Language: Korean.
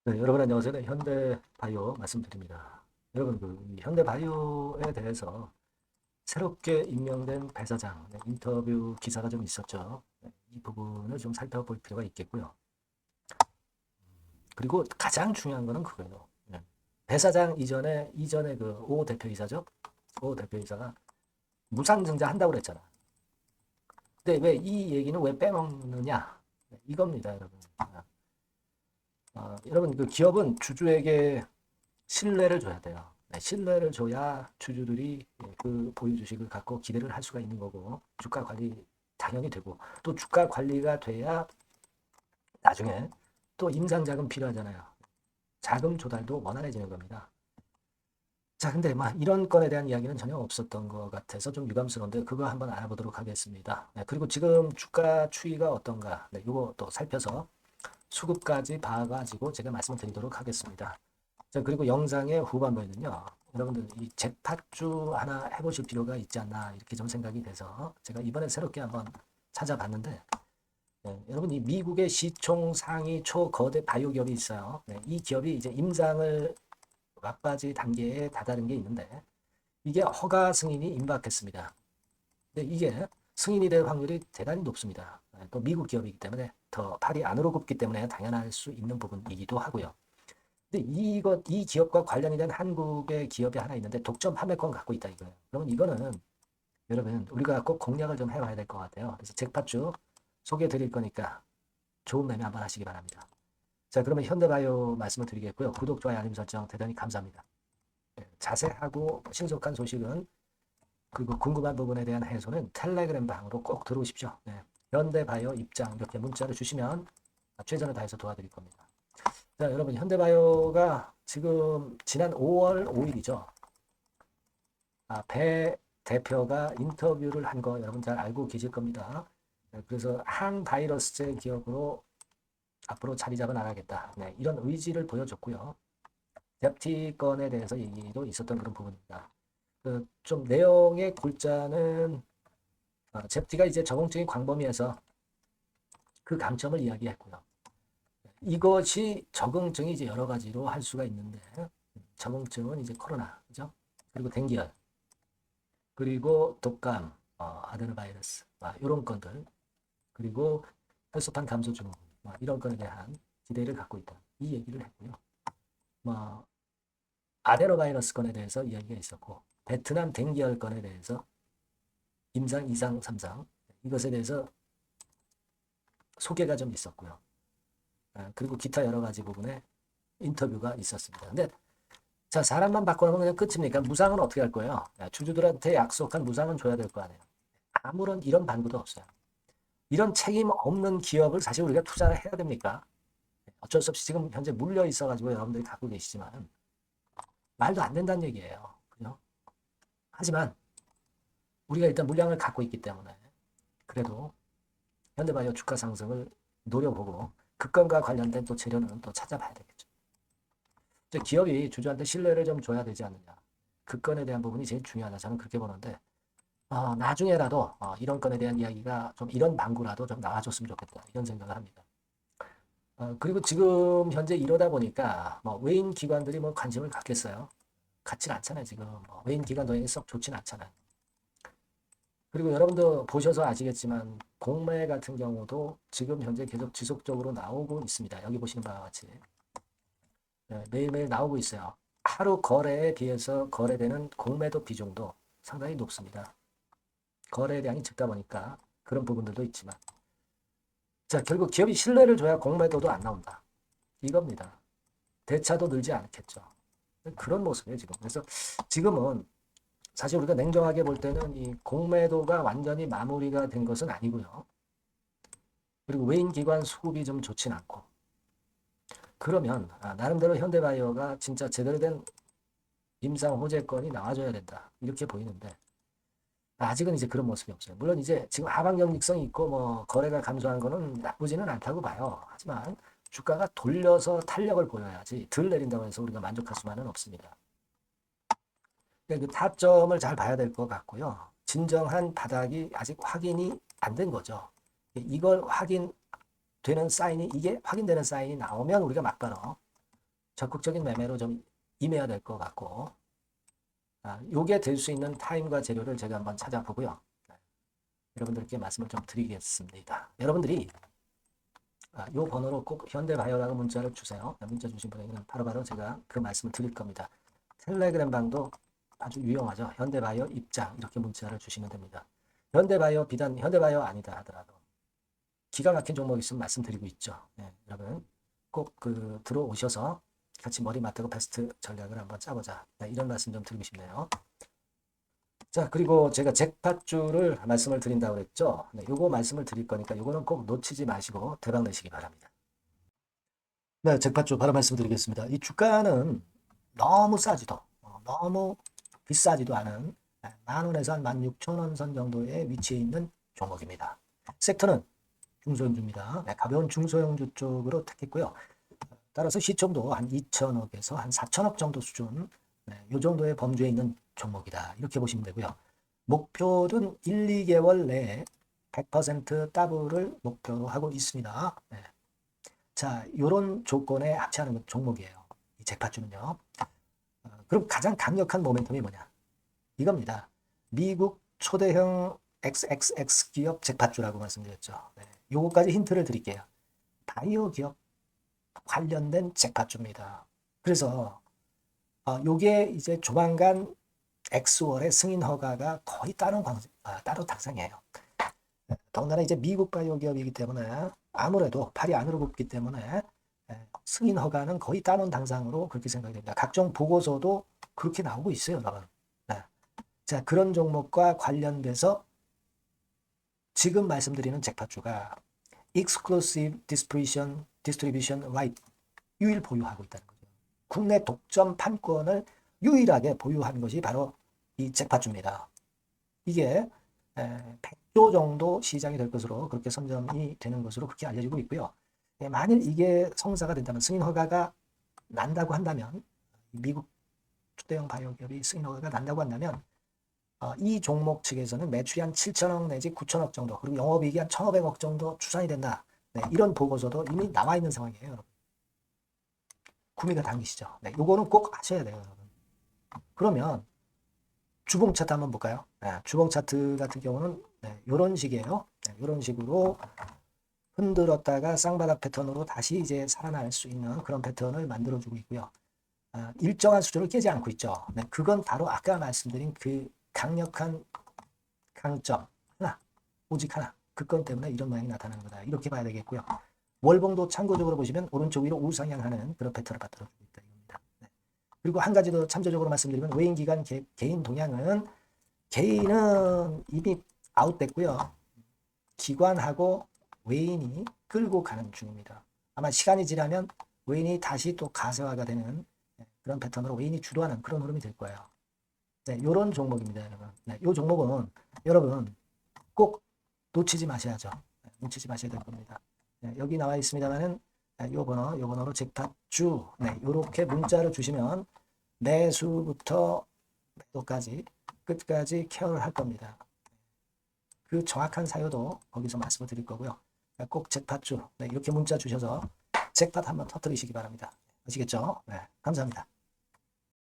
네, 여러분 안녕하세요. 네, 현대바이오 말씀드립니다. 여러분 이 현대바이오에 대해서 새롭게 임명된 배사장 인터뷰 기사가 좀 있었죠. 이 부분을 좀 살펴볼 필요가 있겠고요. 그리고 가장 중요한 거는 그거예요. 배사장 이전에 그 오 대표이사죠. 오 대표이사가 무상증자 한다고 그랬잖아. 근데 왜 이 얘기는 왜 빼먹느냐? 이겁니다, 여러분. 여러분 그 기업은 주주에게 신뢰를 줘야 돼요. 네, 신뢰를 줘야 주주들이 그 보유 주식을 갖고 기대를 할 수가 있는 거고 주가 관리 당연히 되고 또 주가 관리가 돼야 나중에 또 임상 자금 필요하잖아요. 자금 조달도 원활해지는 겁니다. 자, 근데 막 이런 건에 대한 이야기는 전혀 없었던 것 같아서 좀 유감스러운데 그거 한번 알아보도록 하겠습니다. 네, 그리고 지금 주가 추이가 어떤가? 네, 이거 또 살펴서 수급까지 봐가지고 제가 말씀을 드리도록 하겠습니다. 자, 그리고 영상의 후반부에는요, 여러분들 이 잭팟주 하나 해보실 필요가 있지 않나 이렇게 좀 생각이 돼서 제가 이번에 새롭게 한번 찾아봤는데, 여러분 이 미국의 시총 상위 초거대 바이오 기업이 있어요. 네, 이 기업이 이제 임상을 막바지 단계에 다다른 게 있는데 이게 허가 승인이 임박했습니다. 근데 이게 승인이 될 확률이 대단히 높습니다. 또 미국 기업이기 때문에 더 팔이 안으로 굽기 때문에 당연할 수 있는 부분이기도 하고요. 근데 이 기업과 관련이 된 한국의 기업이 하나 있는데 독점 판매권 갖고 있다 이거예요. 그러면 이거는 여러분 우리가 꼭 공략을 좀 해봐야 될 것 같아요. 그래서 잭팟주 소개해 드릴 거니까 좋은 매매 한번 하시기 바랍니다. 자, 그러면 현대바이오 말씀을 드리겠고요. 구독, 좋아요, 알림 설정 대단히 감사합니다. 자세하고 신속한 소식은 그리고 궁금한 부분에 대한 해소는 텔레그램 방으로 꼭 들어오십시오. 네. 현대바이오 입장 이렇게 문자를 주시면 최선을 다해서 도와드릴 겁니다. 자, 여러분 현대바이오가 지금 지난 5월 5일이죠. 배 대표가 인터뷰를 한 거 여러분 잘 알고 계실 겁니다. 네, 그래서 항바이러스제 기업으로 앞으로 자리 잡아 나가겠다. 네, 이런 의지를 보여줬고요. 뎁티 건에 대해서 얘기도 있었던 그런 부분입니다. 좀 내용의 골자는 뎁티가 이제 적응증이 광범위해서 그 강점을 이야기했고요. 이것이 적응증이 이제 여러 가지로 할 수가 있는데 적응증은 이제 코로나, 그죠? 그리고 댕기열, 그리고 독감, 아데노바이러스, 이런 건들, 그리고 혈소판 감소 증후, 이런 건에 대한 기대를 갖고 있다. 이 얘기를 했고요. 뭐 아데노바이러스 건에 대해서 이야기가 있었고, 베트남 댕기열 건에 대해서 임상 2상, 3상 이것에 대해서 소개가 좀 있었고요. 그리고 기타 여러 가지 부분에 인터뷰가 있었습니다. 근데 자, 사람만 바꿔놓으면 그냥 끝입니까? 무상은 어떻게 할 거예요? 주주들한테 약속한 무상은 줘야 될 거 아니에요. 아무런 이런 반구도 없어요. 이런 책임 없는 기업을 사실 우리가 투자를 해야 됩니까? 어쩔 수 없이 지금 현재 물려 있어가지고 여러분들이 갖고 계시지만 말도 안 된다는 얘기예요. 그죠? 하지만 우리가 일단 물량을 갖고 있기 때문에 그래도 현대바이오 주가 상승을 노려보고 그건과 관련된 또 재료는 또 찾아봐야 되겠죠. 기업이 주주한테 신뢰를 좀 줘야 되지 않느냐. 그 건에 대한 부분이 제일 중요하다. 저는 그렇게 보는데 나중에라도 이런 건에 대한 이야기가 좀 이런 방구라도 좀 나와줬으면 좋겠다. 이런 생각을 합니다. 그리고 지금 현재 이러다 보니까 뭐 외인 기관들이 뭐 관심을 갖겠어요. 갖진 않잖아요. 지금 외인 기관 동향이 썩 좋진 않잖아요. 그리고 여러분도 보셔서 아시겠지만 공매 같은 경우도 지금 현재 계속 지속적으로 나오고 있습니다. 여기 보시는 바와 같이 매일매일 나오고 있어요. 하루 거래에 비해서 거래되는 공매도 비중도 상당히 높습니다. 거래량이 적다 보니까 그런 부분들도 있지만 자, 결국 기업이 신뢰를 줘야 공매도도 안 나온다. 이겁니다. 대차도 늘지 않겠죠. 그런 모습이에요, 지금. 그래서 지금은 사실 우리가 냉정하게 볼 때는 이 공매도가 완전히 마무리가 된 것은 아니고요. 그리고 외인 기관 수급이 좀 좋진 않고. 그러면 나름대로 현대바이오가 진짜 제대로 된 임상 호재권이 나와줘야 된다. 이렇게 보이는데 아직은 이제 그런 모습이 없어요. 물론 이제 지금 하방역lik성이 있고 뭐 거래가 감소한 거는 나쁘지는 않다고 봐요. 하지만 주가가 돌려서 탄력을 보여야지 덜 내린다고 해서 우리가 만족할 수만은 없습니다. 그러니까 그 타점을 잘 봐야 될 것 같고요. 진정한 바닥이 아직 확인이 안 된 거죠. 이걸 확인되는 사인이 이게 확인되는 사인이 나오면 우리가 막바로 적극적인 매매로 좀 임해야 될 것 같고, 요게 될 수 있는 타임과 재료를 제가 한번 찾아보고요. 여러분들께 말씀을 좀 드리겠습니다. 여러분들이 요 번호로 꼭 현대바이오라고 문자를 주세요. 문자 주신 분에게는 바로바로 제가 그 말씀을 드릴 겁니다. 텔레그램 방도 아주 유용하죠. 현대바이오 입장 이렇게 문자를 주시면 됩니다. 현대바이오 비단 현대바이오 아니다 하더라도 기가 막힌 종목 있으면 말씀드리고 있죠. 네, 여러분 꼭 들어오셔서 같이 머리 맞대고 베스트 전략을 한번 짜보자. 네, 이런 말씀 좀 드리고 싶네요. 자, 그리고 제가 잭팟주를 말씀을 드린다고 그랬죠. 네, 요거 말씀을 드릴 거니까 요거는 꼭 놓치지 마시고 대박 내시기 바랍니다. 네, 잭팟주 바로 말씀드리겠습니다. 이 주가는 너무 싸지도 너무 비싸지도 않은 10,000원에서 한 16,000원 선 정도의 위치에 있는 종목입니다. 섹터는 중소형주입니다. 네, 가벼운 중소형주 쪽으로 택했고요. 따라서 시총도 한 2천억에서 한 4천억 정도 수준, 이 정도의 범주에 있는 종목이다. 이렇게 보시면 되고요. 목표는 1, 2개월 내에 100% 더블을 목표로 하고 있습니다. 네. 자, 이런 조건에 합치하는 종목이에요. 이 잭팟주는요. 그럼 가장 강력한 모멘텀이 뭐냐? 이겁니다. 미국 초대형 XXX 기업 잭팟주라고 말씀드렸죠. 네. 요거까지 힌트를 드릴게요. 바이오 기업 관련된 잭팟주입니다. 그래서 요게 이제 조만간 엑스월의 승인 허가가 거의 따로 당상이에요. 더군다나 이제 미국 바이오 기업이기 때문에 아무래도 팔이 안으로 굽기 때문에 승인 허가는 거의 따놓은 당상으로 그렇게 생각이 됩니다. 각종 보고서도 그렇게 나오고 있어요, 여러분. 네. 자, 그런 종목과 관련돼서 지금 말씀드리는 잭팟주가 Exclusive Distribution Right 유일 보유하고 있다는 거죠. 국내 독점 판권을 유일하게 보유한 것이 바로 이 잭팟주입니다. 이게 100조 정도 시장이 될 것으로 그렇게 선점이 되는 것으로 그렇게 알려지고 있고요. 만일 이게 성사가 된다면 승인 허가가 난다고 한다면 미국 초대형 바이오 기업이 승인 허가가 난다고 한다면 이 종목 측에서는 매출이 한 7천억 내지 9천억 정도 그리고 영업이익이 한 1,500억 정도 추산이 된다. 네, 이런 보고서도 이미 나와 있는 상황이에요. 여러분. 구미가 당기시죠. 네, 요거는 꼭 아셔야 돼요. 여러분. 그러면 주봉 차트 한번 볼까요? 네, 주봉 차트 같은 경우는 이런 식이에요. 네, 이런 식으로 흔들었다가 쌍바닥 패턴으로 다시 이제 살아날 수 있는 그런 패턴을 만들어주고 있고요. 일정한 수준을 깨지 않고 있죠. 네, 그건 바로 아까 말씀드린 그 강력한 강점 하나, 오직 하나. 그 건 때문에 이런 모양이 나타나는 거다. 이렇게 봐야 되겠고요. 월봉도 참고적으로 보시면 오른쪽 위로 우상향하는 그런 패턴을 만들어주고 있다. 이겁니다. 네. 그리고 한 가지 더 참조적으로 말씀드리면 외인 기관 개인 동향은 개인은 이미 아웃됐고요. 기관하고 외인이 끌고 가는 중입니다. 아마 시간이 지나면 외인이 다시 또 가세화가 되는 그런 패턴으로 외인이 주도하는 그런 흐름이 될 거예요. 네, 이런 종목입니다, 여러분. 네, 이 종목은 여러분 꼭 놓치지 마셔야죠. 네, 놓치지 마셔야 될 겁니다. 네, 여기 나와 있습니다만은 요 번호로 잭팟주 요렇게 문자를 주시면 매수부터 매도까지 끝까지 케어를 할 겁니다. 그 정확한 사유도 거기서 말씀을 드릴 거고요. 꼭 잭팟주 이렇게 문자 주셔서 잭팟 한번 터뜨리시기 바랍니다. 아시겠죠? 네, 감사합니다.